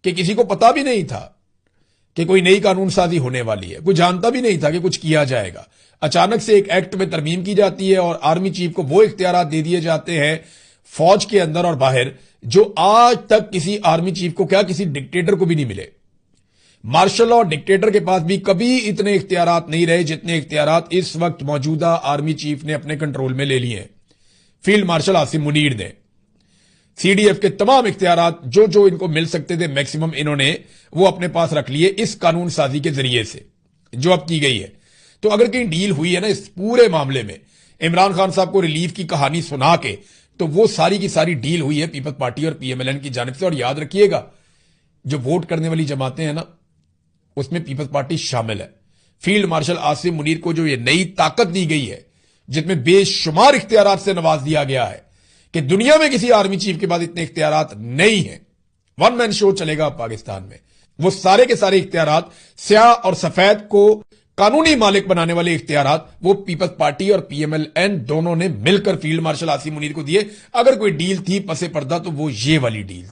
कि किसी को पता भी नहीं था कि कोई नई कानून साजी होने वाली है, कोई जानता भी नहीं था कि कुछ किया जाएगा। अचानक से एक एक्ट में तरमीम की जाती है और आर्मी चीफ को वो इख्तियारात दे दिए जाते हैं फौज के अंदर और बाहर जो आज तक किसी आर्मी चीफ को, क्या किसी डिक्टेटर को भी नहीं मिले। मार्शल और डिक्टेटर के पास भी कभी इतने इख्तियारात नहीं रहे जितने इख्तियारात इस वक्त मौजूदा आर्मी चीफ ने अपने कंट्रोल में ले लिए हैं। फील्ड मार्शल आसिम मुनीर ने सीडीएफ के तमाम इख्तियारात जो जो इनको मिल सकते थे मैक्सिमम इन्होंने वो अपने पास रख लिए इस कानून साजी के जरिए से जो अब की गई है। तो अगर कहीं डील हुई है ना इस पूरे मामले में, इमरान खान साहब को रिलीफ की कहानी सुना के, तो वो सारी की सारी डील हुई है पीपल्स पार्टी और पीएमएलएन की जानिब से। और याद रखिएगा, जो वोट करने वाली जमातें हैं ना, उसमें पीपल्स पार्टी शामिल है। फील्ड मार्शल आसिम मुनीर को जो ये नई ताकत दी गई है, जिसमें बेशुमार इख्तियारात से नवाज दिया गया है कि दुनिया में किसी आर्मी चीफ के पास इतने इख्तियारात नहीं है। वन मैन शो चलेगा पाकिस्तान में। वो सारे के सारे इख्तियारात, स्याह और सफेद को कानूनी मालिक बनाने वाले इख्तियारात, वो पीपल्स पार्टी और पीएमएलएन दोनों ने मिलकर फील्ड मार्शल आसिम मुनीर को दिए। अगर कोई डील थी पसे पर्दा तो वो ये वाली डील थी।